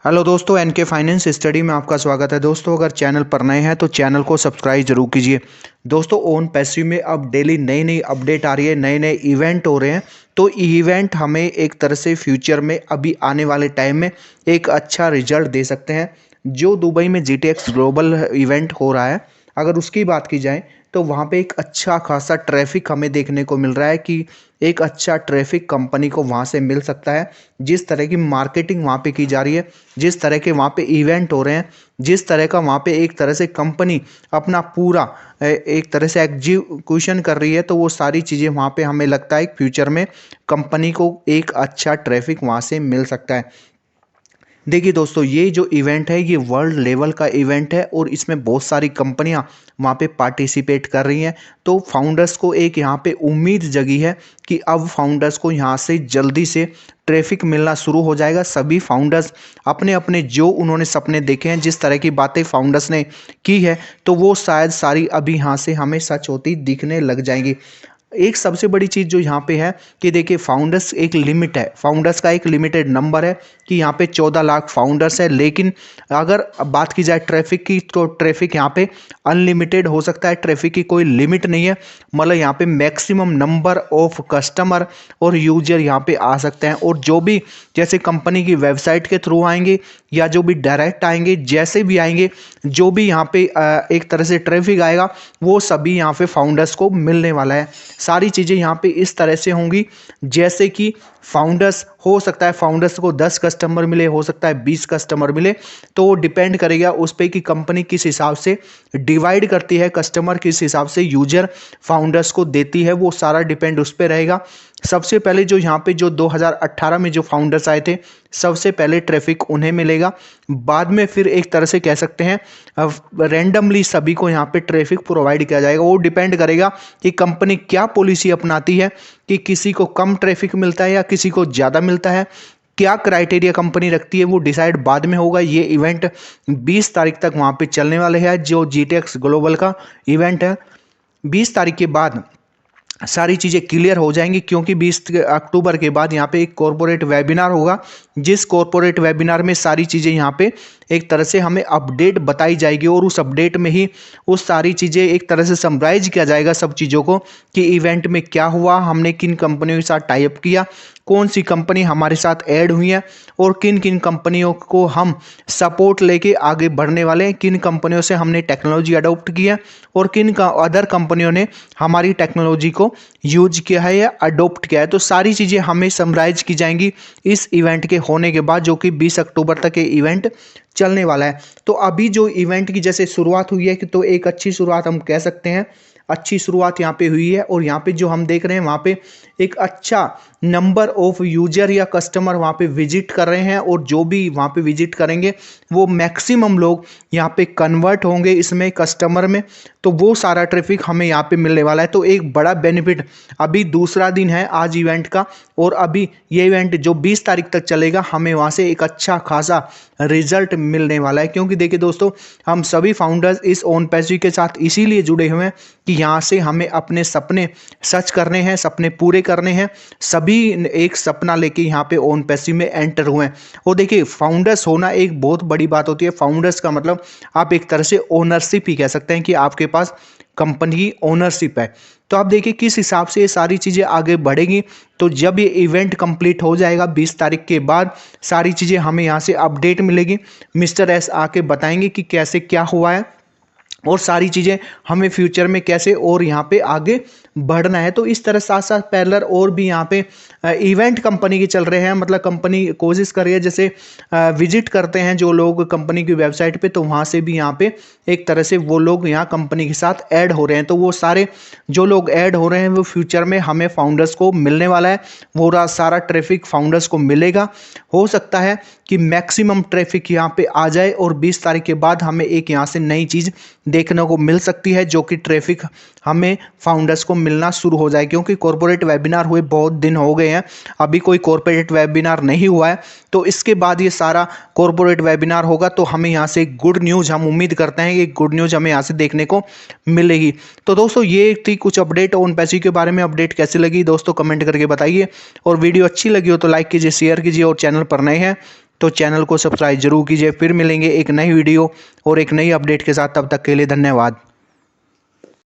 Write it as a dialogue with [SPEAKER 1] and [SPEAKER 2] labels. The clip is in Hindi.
[SPEAKER 1] हेलो दोस्तों, एनके फाइनेंस स्टडी में आपका स्वागत है। दोस्तों, अगर चैनल पर नए हैं तो चैनल को सब्सक्राइब जरूर कीजिए। दोस्तों, ओन पैसिव में अब डेली नई नई अपडेट आ रही है, नए नए इवेंट हो रहे हैं। तो इवेंट हमें एक तरह से फ्यूचर में अभी आने वाले टाइम में एक अच्छा रिजल्ट दे सकते हैं। जो दुबई में GTX ग्लोबल इवेंट हो रहा है, अगर उसकी बात की जाए तो वहाँ पे एक अच्छा खासा ट्रैफिक हमें देखने को मिल रहा है कि एक अच्छा ट्रैफिक कंपनी को वहाँ से मिल सकता है। जिस तरह की मार्केटिंग वहाँ पे की जा रही है, जिस तरह के वहाँ पे इवेंट हो रहे हैं, जिस तरह का वहाँ पे एक तरह से कंपनी अपना पूरा एक तरह से एग्जीक्यूशन कर रही है, तो वो सारी चीज़ें वहाँ पे हमें लगता है फ्यूचर में कंपनी को एक अच्छा ट्रैफिक वहाँ से मिल सकता है। देखिए दोस्तों, ये जो इवेंट है ये वर्ल्ड लेवल का इवेंट है और इसमें बहुत सारी कंपनियां वहाँ पे पार्टिसिपेट कर रही हैं। तो फाउंडर्स को एक यहाँ पे उम्मीद जगी है कि अब फाउंडर्स को यहाँ से जल्दी से ट्रैफिक मिलना शुरू हो जाएगा। सभी फाउंडर्स अपने अपने जो उन्होंने सपने देखे हैं, जिस तरह की बातें फाउंडर्स ने की है, तो वो शायद सारी अभी यहाँ से हमें सच होती दिखने लग जाएंगी। एक सबसे बड़ी चीज़ जो यहाँ पे है कि देखिए, फाउंडर्स एक लिमिट है, फाउंडर्स का एक लिमिटेड नंबर है कि यहाँ पे 14 लाख फाउंडर्स है। लेकिन अगर बात की जाए ट्रैफिक की, तो ट्रैफिक यहाँ पे अनलिमिटेड हो सकता है। ट्रैफिक की कोई लिमिट नहीं है। मतलब यहाँ पे मैक्सिमम नंबर ऑफ कस्टमर और यूजर यहाँ पे आ सकते हैं। और जो भी जैसे कंपनी की वेबसाइट के थ्रू आएंगे या जो भी डायरेक्ट आएंगे, जैसे भी आएंगे, जो भी यहाँ पे एक तरह से ट्रैफिक आएगा, वो सभी यहाँ पे फाउंडर्स को मिलने वाला है। सारी चीज़ें यहाँ पे इस तरह से होंगी जैसे कि फाउंडर्स, हो सकता है फाउंडर्स को 10 कस्टमर मिले, हो सकता है 20 कस्टमर मिले। तो वो डिपेंड करेगा उस पर कि कंपनी किस हिसाब से डिवाइड करती है, कस्टमर किस हिसाब से यूजर फाउंडर्स को देती है, वो सारा डिपेंड उस पर रहेगा। सबसे पहले जो यहाँ पे जो 2018 में जो फाउंडर्स आए थे, सबसे पहले ट्रैफिक उन्हें मिलेगा। बाद में फिर एक तरह से कह सकते हैं रैंडमली सभी को यहाँ पे ट्रैफिक प्रोवाइड किया जाएगा। वो डिपेंड करेगा कि कंपनी क्या पॉलिसी अपनाती है, कि किसी को कम ट्रैफिक मिलता है या किसी को ज़्यादा मिलता है। क्या क्राइटेरिया कंपनी रखती है वो डिसाइड बाद में होगा। ये इवेंट 20 तारीख तक वहाँ पे चलने वाले हैं। जो GTX ग्लोबल का इवेंट है, 20 तारीख के बाद सारी चीज़ें क्लियर हो जाएंगी, क्योंकि 20 अक्टूबर के बाद यहाँ पे एक कॉरपोरेट वेबिनार होगा। जिस कॉरपोरेट वेबिनार में सारी चीज़ें यहाँ पे एक तरह से हमें अपडेट बताई जाएगी और उस अपडेट में ही उस सारी चीज़ें एक तरह से समराइज किया जाएगा सब चीज़ों को, कि इवेंट में क्या हुआ, हमने किन कंपनियों के साथ टाई अप किया, कौन सी कंपनी हमारे साथ ऐड हुई है और किन किन कंपनियों को हम सपोर्ट लेके आगे बढ़ने वाले हैं, किन कंपनियों से हमने टेक्नोलॉजी अडॉप्ट की है और किन का अदर कंपनियों ने हमारी टेक्नोलॉजी को यूज किया है या अडॉप्ट किया है। तो सारी चीज़ें हमें समराइज की जाएंगी इस इवेंट के होने के बाद, जो कि 20 अक्टूबर तक ये इवेंट चलने वाला है। तो अभी जो इवेंट की जैसे शुरुआत हुई है कि तो एक अच्छी शुरुआत हम कह सकते हैं, अच्छी शुरुआत यहाँ पे हुई है। और यहाँ पे जो हम देख रहे हैं वहाँ पे एक अच्छा नंबर ऑफ यूजर या कस्टमर वहाँ पे विजिट कर रहे हैं, और जो भी वहाँ पे विजिट करेंगे वो मैक्सिमम लोग यहाँ पे कन्वर्ट होंगे इसमें कस्टमर में। तो वो सारा ट्रैफिक हमें यहाँ पे मिलने वाला है। तो एक बड़ा बेनिफिट, अभी दूसरा दिन है आज इवेंट का, और अभी ये इवेंट जो 20 तारीख तक चलेगा, हमें वहाँ से एक अच्छा खासा रिजल्ट मिलने वाला है। क्योंकि देखिए दोस्तों, हम सभी फाउंडर्स इस ओन पैसिव के साथ इसीलिए जुड़े हुए हैं कि यहाँ से हमें अपने सपने सच करने हैं, सपने पूरे करने हैं। सभी एक सपना लेके यहाँ पे ओन पैसिव में एंटर हुए हैं। और देखिए, फाउंडर्स होना एक बहुत बड़ी बात होती है। फाउंडर्स का मतलब आप एक तरह से ओनरशिप ही कह सकते हैं कि आपके पास कंपनी की ओनरशिप है। तो आप देखिए किस हिसाब से ये सारी चीज़ें आगे बढ़ेगी। तो जब ये इवेंट कंप्लीट हो जाएगा 20 तारीख के बाद, सारी चीज़ें हमें यहाँ से अपडेट मिलेगी। मिस्टर एस आके बताएंगे कि कैसे क्या हुआ है और सारी चीज़ें हमें फ्यूचर में कैसे और यहाँ पे आगे बढ़ना है। तो इस तरह साथ साथ पैरेलल और भी यहाँ पे इवेंट कंपनी के चल रहे हैं। मतलब कंपनी कोशिश कर रही है, जैसे विजिट करते हैं जो लोग कंपनी की वेबसाइट पे, तो वहाँ से भी यहाँ पे एक तरह से वो लोग यहाँ कंपनी के साथ ऐड हो रहे हैं। तो वो सारे जो लोग ऐड हो रहे हैं वो फ्यूचर में हमें फाउंडर्स को मिलने वाला है। वो सारा ट्रैफिक फाउंडर्स को मिलेगा। हो सकता है कि मैक्सिमम ट्रैफिक यहाँ पे आ जाए और 20 तारीख के बाद हमें एक यहाँ से नई चीज़ देखने को मिल सकती है, जो कि ट्रैफिक हमें फाउंडर्स को मिलना शुरू हो जाए। क्योंकि कॉर्पोरेट वेबिनार हुए बहुत दिन हो गए हैं, अभी कोई कॉर्पोरेट वेबिनार नहीं हुआ है। तो इसके बाद ये सारा कॉर्पोरेट वेबिनार होगा, तो हमें यहाँ से गुड न्यूज़, हम उम्मीद करते हैं कि गुड न्यूज़ हमें यहाँ से देखने को मिलेगी। तो दोस्तों, ये थी कुछ अपडेट ओन पैसिव के बारे में। अपडेट कैसी लगी दोस्तों कमेंट करके बताइए, और वीडियो अच्छी लगी हो तो लाइक कीजिए, शेयर कीजिए, और चैनल पर नए हैं तो चैनल को सब्सक्राइब जरूर कीजिए। फिर मिलेंगे एक नई वीडियो और एक नई अपडेट के साथ, तब तक के लिए धन्यवाद।